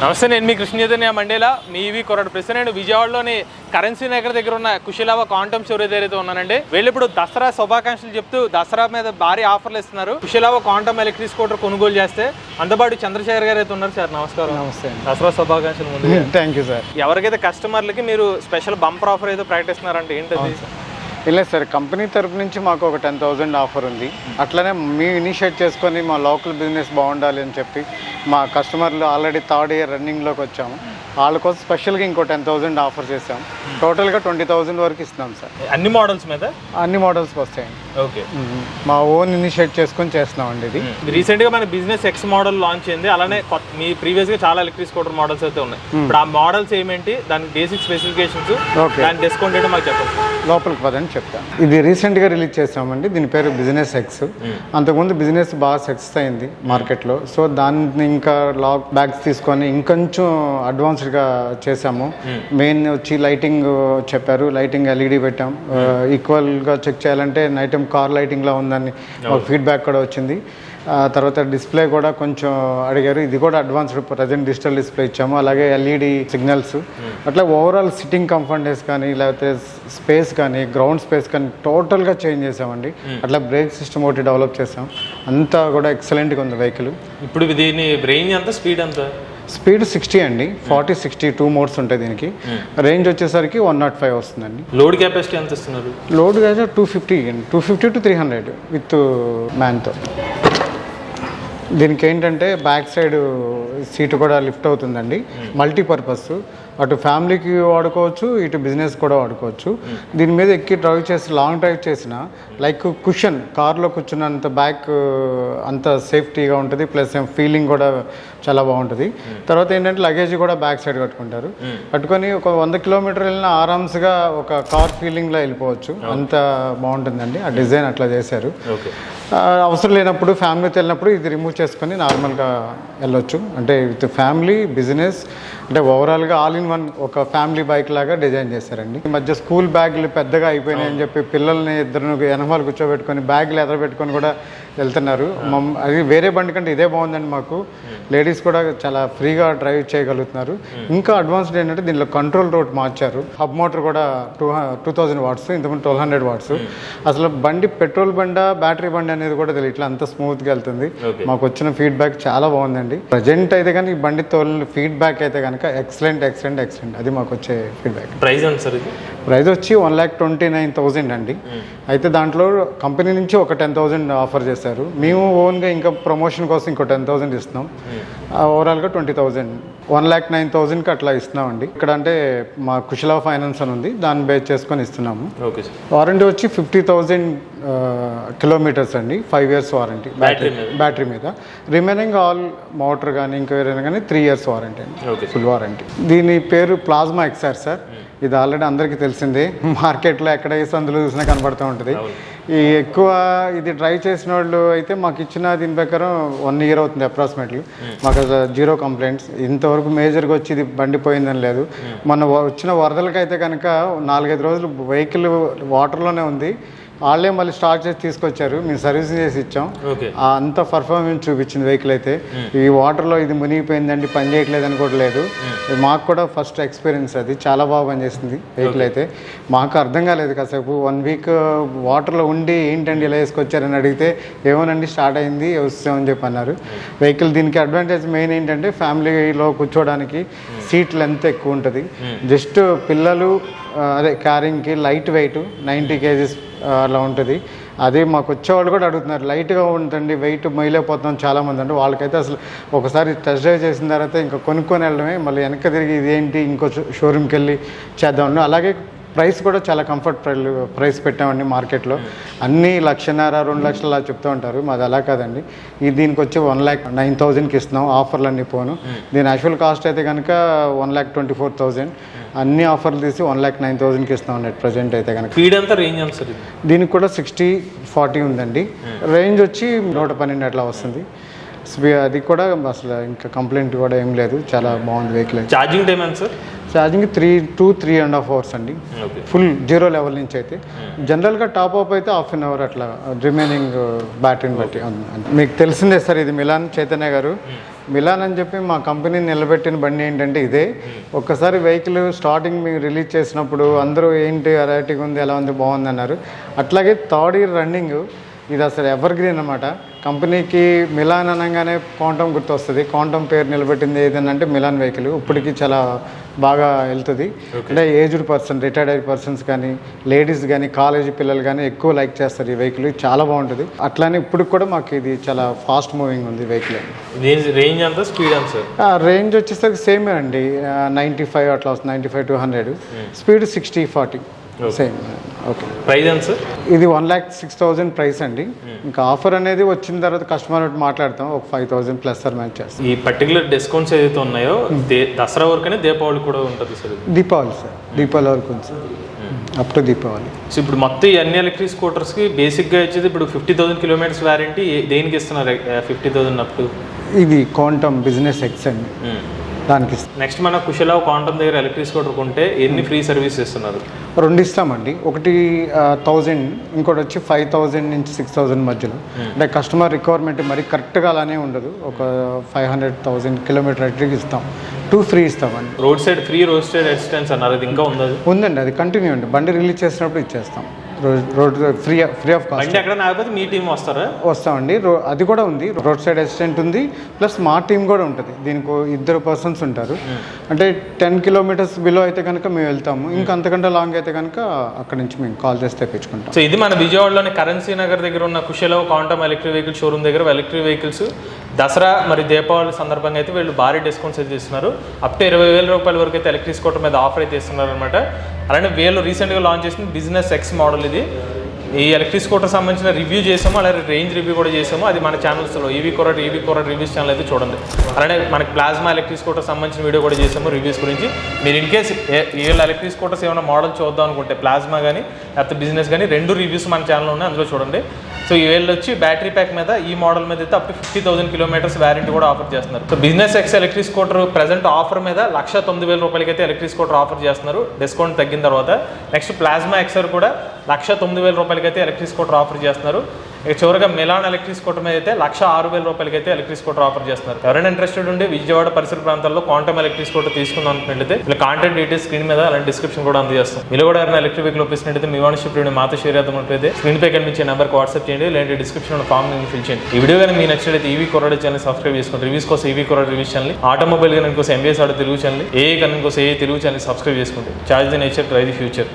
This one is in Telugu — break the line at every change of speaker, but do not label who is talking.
నమస్తే, నేను మీ కృష్ణ చైతన్య మండేలా మీవి కొరటి ప్రెసిడెంట్ విజయవాడలోని కరెన్సీ నగర్ దగ్గర ఉన్న కుశలావ క్వాంటమ్ స్టోరేజ్ ఏదైతే ఉన్నానండి. వీళ్ళు ఇప్పుడు దసరా శుభాకాంక్షలు చెప్తూ దసరా మీద భారీ ఆఫర్లు ఇస్తున్నారు. కుశలావ క్వాంటమ్ ఎలక్ట్రిక్ స్కూటర్ కొనుగోలు చేస్తే అందుబాటు చంద్రశేఖర్ గారు అయితే ఉన్నారు. సార్ నమస్కారం.
నమస్తే.
దసరా శుభాకాంక్షలు ముందు.
Thank you sir.
ఎవరికైతే కస్టమర్లకి మీరు స్పెషల్ బంపర్ ఆఫర్ ఏదో ప్రకటిస్తున్నారంటే ఏంటది?
ఇలా సార్, కంపెనీ తరపు నుంచి మాకు ఒక 10,000 ఆఫర్ ఉంది. అట్లనే మేము ఇనిషియేట్ చేసుకొని మా లోకల్ బిజినెస్ బాగుండాలి అని చెప్పి మా కస్టమర్లు ఆల్రెడీ థర్డ్ ఇయర్ రన్నింగ్లోకి వచ్చాము. వాళ్ళ కోసం స్పెషల్గా ఇంకో 10,000 ఆఫర్ చేసాం. టోటల్గా 20,000 వరకు ఇస్తున్నాం సార్.
అన్ని మోడల్స్ మీద?
అన్ని మోడల్స్కి వస్తాయండి.
ఓకే.
మా ఓన్ ఇనిషియేట్ చేసుకొని చేస్తున్నామండి. ఇది
రీసెంట్గా మన బిజినెస్ ఎక్స్ మోడల్ లాంచ్ అయింది. అలానే మీ ప్రీవియస్గా చాలా ఎలక్ట్రిక్ స్కూటర్ మోడల్స్ అయితే ఉన్నాయి. ఇప్పుడు ఆ మోడల్స్ ఏమేంటి, దానికి బేసిక్ స్పెసిఫికేషన్స్, దాని డిస్కౌంట్ ఏంటో మాకు చెప్పండి.
లోపలికి పదని చెప్తాను. ఇది రీసెంట్గా రిలీజ్ చేసామండి. దీని పేరు బిజినెస్ ఎక్స్. అంతకుముందు బిజినెస్ బాగా సక్సెస్ అయింది మార్కెట్లో. సో దాన్ని ఇంకా లాక్ బ్యాగ్స్ తీసుకొని ఇంకొంచెం అడ్వాన్స్డ్గా చేసాము. మెయిన్ వచ్చి లైటింగ్ చెప్పారు. లైటింగ్ ఎల్ఈడి పెట్టాం. ఈక్వల్గా చెక్ చేయాలంటే నైట్ టైం కార్ లైటింగ్లా ఉందని ఒక ఫీడ్బ్యాక్ కూడా వచ్చింది. తర్వాత డిస్ప్లే కూడా కొంచెం అడిగారు. ఇది కూడా అడ్వాన్స్డ్ ప్రజెంట్ డిజిటల్ డిస్ప్లే ఇచ్చాము. అలాగే ఎల్ఈడి సిగ్నల్స్. అట్లా ఓవరాల్ సిట్టింగ్ కంఫర్ట్నెస్ కానీ లేకపోతే స్పేస్ కానీ గ్రౌండ్ స్పేస్ కానీ టోటల్గా చేంజ్ చేసామండి. అట్లా బ్రేక్ సిస్టమ్ ఒకటి డెవలప్ చేసాం. అంతా కూడా ఎక్సలెంట్గా ఉంది వెహికల్.
ఇప్పుడు దీని రేంజ్ ఎంత, స్పీడ్ ఎంత?
స్పీడ్ 60 అండి. 40, 60 2 మోడ్స్ ఉంటాయి దీనికి. రేంజ్ వచ్చేసరికి 105 వస్తుందండి.
లోడ్ కెపాసిటీ ఎంత ఇస్తున్నారు?
లోడ్ 250 to 300 విత్ మ్యాన్తో. దీనికి ఏంటంటే బ్యాక్ సైడ్ సీట్ కూడా లిఫ్ట్ అవుతుందండి. మల్టీపర్పస్, అటు ఫ్యామిలీకి వాడుకోవచ్చు, ఇటు బిజినెస్ కూడా వాడుకోవచ్చు. దీని మీద ఎక్కి డ్రైవ్ చేసి లాంగ్ డ్రైవ్ చేసిన లైక్ కుషన్ కార్లో కూర్చున్నంత బ్యాక్ అంత సేఫ్టీగా ఉంటుంది. ప్లస్ ఫీలింగ్ కూడా చాలా బాగుంటుంది. తర్వాత ఏంటంటే లగేజ్ కూడా బ్యాక్ సైడ్ కట్టుకుంటారు. కట్టుకొని ఒక 100 కిలోమీటర్ వెళ్ళిన ఆరామ్స్గా ఒక కార్ ఫీలింగ్లో వెళ్ళిపోవచ్చు. అంత బాగుంటుందండి. ఆ డిజైన్ అట్లా చేశారు. అవసరం లేనప్పుడు ఫ్యామిలీతో వెళ్ళినప్పుడు ఇది రిమూవ్ చేసుకొని నార్మల్గా వెళ్ళొచ్చు. అంటే విత్ ఫ్యామిలీ బిజినెస్ అంటే ఓవరాల్గా ఆల్ ఇన్ వన్ ఒక ఫ్యామిలీ బైక్ లాగా డిజైన్ చేశారండి. ఈ మధ్య స్కూల్ బ్యాగులు పెద్దగా అయిపోయినాయని చెప్పి పిల్లల్ని ఇద్దరు వెనకాల కూర్చోబెట్టుకొని బ్యాగులు ఎదరబెట్టుకొని కూడా వెళ్తున్నారు. అది వేరే బండి కంటే ఇదే బాగుందండి. మాకు లేడీస్ కూడా చాలా ఫ్రీగా డ్రైవ్ చేయగలుగుతున్నారు. ఇంకా అడ్వాన్స్డ్ ఏంటంటే దీనిలో కంట్రోల్ రోడ్ మార్చారు. హబ్ మోటార్ కూడా 2000 వాట్స్, ఇంతకుముందు 1200 వాట్స్. అసలు బండి పెట్రోల్ బండా బ్యాటరీ బండి అనేది కూడా తెలియదు. ఇట్లా అంత స్మూత్గా వెళ్తుంది. మాకు వచ్చిన ఫీడ్బ్యాక్ చాలా బాగుందండి. ప్రజెంట్ అయితే కానీ ఈ బండి తోలిన ఫీడ్బ్యాక్ అయితే కనుక ఎక్సలెంట్. అది మాకు వచ్చే ఫీడ్బ్యాక్.
ప్రైస్ ఎంత సార్?
ప్రైస్ వచ్చి 1,29,000 అండి. అయితే దాంట్లో కంపెనీ నుంచి ఒక 10,000 ఆఫర్ చేశారు. మేము ఓన్గా ఇంకా ప్రమోషన్ కోసం ఇంకో 10,000 ఇస్తున్నాం. ఓవరాల్గా 20,000, 1,09,000కి అట్లా ఇస్తున్నామండి. ఇక్కడ అంటే మా కుశలా ఫైనాన్స్ అని ఉంది, దాన్ని బేస్ చేసుకొని ఇస్తున్నాము. వారంటీ వచ్చి 50,000 కిలోమీటర్స్ అండి. 5 years వారంటీ బ్యాటరీ మీద. రిమైనింగ్ ఆల్ మోటార్ కానీ ఇంకా వేరైనా కానీ 3 years వారంటీ అండి, ఫుల్ వారంటీ. దీని పేరు ప్లాస్మా ఎక్స్ఆర్ సార్. ఇది ఆల్రెడీ అందరికీ తెలిసిందే. మార్కెట్లో ఎక్కడ ఏ సందులో చూసినా కనబడుతూ ఉంటుంది. ఈ ఎక్కువ ఇది డ్రైవ్ చేసిన వాళ్ళు అయితే మాకు ఇచ్చిన దీని ప్రకారం 1 year అవుతుంది అప్రాక్సిమేట్లీ. మాకు అసలు 0 కంప్లైంట్స్. ఇంతవరకు మేజర్గా వచ్చి ఇది బండిపోయిందని లేదు. మొన్న వచ్చిన వరదలకైతే కనుక 4-5 రోజులు వెహికల్ వాటర్లోనే ఉంది. వాళ్ళే మళ్ళీ స్టార్ట్ చేసి తీసుకొచ్చారు. మేము సర్వీసింగ్ చేసి ఇచ్చాం. అంత పర్ఫార్మెన్స్ చూపించింది వెహికల్ అయితే. ఈ వాటర్లో ఇది మునిగిపోయిందండి, పని చేయట్లేదని కూడా లేదు. మాకు కూడా ఫస్ట్ ఎక్స్పీరియన్స్ అది. చాలా బాగా పనిచేస్తుంది వెహికల్ అయితే. మాకు అర్థం కాలేదు. కాసేపు 1 week వాటర్లో ఉండి ఏంటండి ఇలా వేసుకొచ్చారని అడిగితే ఏమోనండి స్టార్ట్ అయింది వస్తామని చెప్పి అన్నారు. వెహికల్ దీనికి అడ్వాంటేజ్ మెయిన్ ఏంటంటే ఫ్యామిలీలో కూర్చోవడానికి సీట్ లెంత్ ఎక్కువ ఉంటుంది. జస్ట్ పిల్లలు అదే క్యారింగ్కి లైట్ వెయిట్ 90 kgs అలా ఉంటుంది. అదే మాకు వచ్చేవాళ్ళు కూడా అడుగుతున్నారు, లైట్గా ఉంటుంది వెయిట్ మైలేకపోతున్నాం చాలామంది. అంటే వాళ్ళకైతే అసలు ఒకసారి టెస్ట్ డ్రైవ్ చేసిన తర్వాత ఇంకా కొనుక్కొని వెళ్ళడమే. మళ్ళీ వెనక్కి తిరిగి ఇదేంటి ఇంకో షోరూమ్కి వెళ్ళి చేద్దామని. అలాగే ప్రైస్ కూడా చాలా కంఫర్ట్ ప్రైస్ పెట్టామండి మార్కెట్లో. అన్నీ 1,50,000 2 లక్షలు అలా చెప్తూ ఉంటారు. మాది అలా కాదండి. దీనికి వచ్చి 1,09,000కి ఇస్తున్నాం ఆఫర్లన్నీ పోను. దీని యాక్చువల్ కాస్ట్ అయితే కనుక 1,24,000. అన్ని ఆఫర్లు తీసి 1,09,000కి ఇస్తాం అన్నట్టు ప్రజెంట్ అయితే కనుక.
స్పీడ్ ఎంత, రేంజ్ ఎంత?
దీనికి కూడా 60-40 ఉందండి. రేంజ్ వచ్చి 112 అట్లా వస్తుంది. అది కూడా అసలు ఇంకా కంప్లైంట్ కూడా ఏం లేదు. చాలా బాగుంది వెహికల్.
ఛార్జింగ్ టైం ఎంత సార్?
ఛార్జింగ్ 3 to 3.5 hours అండి. ఫుల్ 0 లెవెల్ నుంచి అయితే. జనరల్గా టాప్ అప్ అయితే 1/2 hour అట్లా రిమైనింగ్ బ్యాటరీని బట్టి. మీకు తెలిసిందే సార్, ఇది మిలాన్ చైతన్య గారు మిలాన్ అని చెప్పి మా కంపెనీని నిలబెట్టిన బండి ఏంటంటే ఇదే. ఒక్కసారి వెహికల్ స్టార్టింగ్ మేము రిలీజ్ చేసినప్పుడు అందరూ ఏంటి వెరైటీగా ఉంది, ఎలా ఉంది, బాగుంది అన్నారు. అట్లాగే థర్డ్ ఇయర్ రన్నింగ్ ఇది అసలు ఎవర్ గ్రీన్ అనమాట. కంపెనీకి మిలాన్ అనగానే క్వాంటమ్ గుర్తొస్తుంది. క్వాంటమ్ పేరు నిలబెట్టింది ఏదనంటే మిలాన్ వెహికల్. ఇప్పటికీ చాలా బాగా వెళ్తుంది. అంటే ఏజ్డ్ పర్సన్, రిటైర్డ్ అయిన పర్సన్స్ కానీ, లేడీస్ కానీ, కాలేజీ పిల్లలు కానీ ఎక్కువ లైక్ చేస్తారు ఈ వెహికల్. చాలా బాగుంటుంది. అట్లానే ఇప్పుడు కూడా మాకు ఇది చాలా ఫాస్ట్ మూవింగ్ ఉంది వెహికల్.
రేంజ్ అంతా స్పీడ్ అంతా
రేంజ్ వచ్చేసరికి సేమే అండి, 95 అట్లా వస్తుంది, 95 to 100. Speed 60-40 same. Okay.
Price ఎంత సార్?
ఇది 1,06,000 ప్రైస్ అండి. ఇంకా ఆఫర్ అనేది వచ్చిన తర్వాత కస్టమర్ మాట్లాడతాం, ఒక 5,000 ప్లస్ సార్ మ్యాచ్ చేస్తాం.
ఈ పర్టికులర్ డిస్కౌంట్స్ ఏదైతే ఉన్నాయో దసరా వరకునే దీపావళి కూడా ఉంటుంది సార్?
దీపావళి సార్, దీపావళి వరకు ఉంది sir, up to Deepavali.
So ఇప్పుడు మొత్తం ఈ అన్ని ఎలక్ట్రిక్ స్కూటర్స్కి బేసిక్గా వచ్చేది ఇప్పుడు 50,000 కిలోమీటర్స్ వారంటీ దేనికి ఇస్తున్నారు? 50,000 అప్ టు
ఇది క్వాంటమ్ బిజినెస్ ఎక్స్ అండి, దానికి.
నెక్స్ట్ మన కుశల క్వాంటమ్ దగ్గర ఎలక్ట్రిక్ స్కూటర్ కొంటే ఎన్ని ఫ్రీ సర్వీస్ ఇస్తున్నారు?
2 ఇస్తామండి. ఒకటి 1,000, ఇంకోటి వచ్చి 5,000 నుంచి 6,000 మధ్యలో. అంటే కస్టమర్ రిక్వైర్మెంట్ మరి కరెక్ట్గా అలానే ఉండదు. ఒక 500,000 కిలోమీటర్ ఎలక్ట్రిక్ ఇస్తాం. 2 ఫ్రీ ఇస్తామండి.
Road side free road side assistance అన్నారు, అది ఇంకా
ఉందండి, అది కంటిన్యూ అండి. బండి రిలీజ్ చేసినప్పుడు ఇచ్చేస్తాం. Road free of cost.
బండి ఎక్కడ నాకపోతే మీ టీం వస్తారా?
వస్తామండి. అది కూడా ఉంది, రోడ్ సైడ్ అసిస్టెంట్ ఉంది, ప్లస్ మా టీం కూడా ఉంటుంది. దీనికి 2 పర్సన్స్ ఉంటారు. అంటే 10 కిలోమీటర్స్ బిలో అయితే కనుక మేము వెళ్తాము, ఇంకా అంతకంటే లాంగ్ అయితే కనుక అక్కడ నుంచి మేము కాల్ చేసి తెప్పించుకుంటాం.
సో ఇది మన విజయవాడలోని కరెన్సీ నగర్ దగ్గర ఉన్న కుశల క్వాంటమ్ ఎలక్ట్రిక్ వెహికల్ షోరూమ్ దగ్గర ఎలక్ట్రిక్ వెహికల్స్ దసరా మరి దీపావళి సందర్భంగా అయితే వీళ్ళు భారీ డిస్కౌంట్స్ అయితే ఇస్తున్నారు. అప్ టు 20,000 రూపాయల వరకు అయితే ఎలక్ట్రిక్ స్కూటర్ మీద ఆఫర్ అయితే ఇస్తున్నారు అనమాట. అలానే వీళ్ళు రీసెంట్గా లాంచ్ చేసిన బిజినెస్ ఎక్స్ మోడల్ ఇది. ఈ ఎలక్ట్రిక్ స్కూటర్ సంబంధించిన రివ్యూ చేసాము, అలాగే రేంజ్ రివ్యూ కూడా చేసాము. అది మన ఛానల్స్లో ఈవీ కొరడ్ రివ్యూస్ ఛానల్ అయితే చూడండి. అలానే మనకి ప్లాస్మా ఎలక్ట్రిక్ స్కూటర్ సంబంధించిన వీడియో కూడా చేసాము రివ్యూస్ గురించి. మీరు ఇన్ కేసు వీళ్ళ ఎలక్ట్రిక్ స్కూటర్స్ ఏమైనా మోడల్ చూద్దాం అనుకుంటే ప్లాస్మా కానీ లేకపోతే బిజినెస్ కానీ 2 రివ్యూస్ మన ఛానల్లో ఉన్నాయి, అందులో చూడండి. సో ఈ వీళ్ళు వచ్చి బ్యాటరీ ప్యాక్ మీద ఈ మోడల్ మీద అయితే అప్ టు 50,000 కిలోమీటర్స్ వారంటీ కూడా ఆఫర్ చేస్తున్నారు. So business X electric scooter present offer మీద 1,09,000 రూపాయలకి అయితే ఎలక్ట్రిక్ స్కూటర్ ఆఫర్ చేస్తున్నారు డిస్కౌంట్ తగ్గిన తర్వాత. నెక్స్ట్ ప్లాస్మా ఎక్సర్ కూడా 1,09,000 రూపాయలకి అయితే ఎలక్ట్రిక్ స్కూటర్ ఆఫర్ చేస్తున్నారు. ఇక చివరిగా మిలాన్ ఎలక్ట్రిక్ స్కూటర్ మీద అయితే 1,06,000 రూపాయలకి అయితే ఎలక్ట్రిక్ స్కూటర్ ఆఫర్ చేస్తున్నారు. ఎవరైనా ఇంట్రెస్టెడ్ ఉండి విజయవాడ పరిసర ప్రాంతాల్లో క్వాంటమ్ ఎలక్ట్రిక్ స్కూటర్ తీసుకుందాం అనుకున్నట్లయితే ఇలా కాంటాక్ట్ డీటెయిల్స్ స్క్రీన్ మీద అలాంటి డిస్క్రిప్షన్ కూడా అందజేస్తాం. మీరు కూడా ఎవరైనా ఎలక్ట్రిక్ వెహికల్ ఒప్పిస్తున్నట్లయితే మీ వాట్సాప్ మాతో షేర్ చేద్దామంటే స్క్రీన్ పై కనిపించే నెంబర్కి వాట్సాప్ చేయండి, లేదంటే డిస్క్రిప్షన్ ఫామ్ ఫిల్ చేయండి. ఈ వీడియో కానీ మీకు నచ్చినట్లయితే ఈవీ కొరడ్ ఛానల్ సబ్స్క్రైబ్ చేసుకోండి. రివ్యూస్ కోసం ఈవీ కొరడ్ రివ్యూస్ ఛానల్, ఆటోమొబైల్ కనుక కోసం ఎంబీఎస్ ఆటో తెలుగు ఛానల్, ఏ కనుక కోసం ఏ తెలుగు ఛానల్ సబ్స్క్రైబ్ చేసుకోండి. Charge the nature, try the future.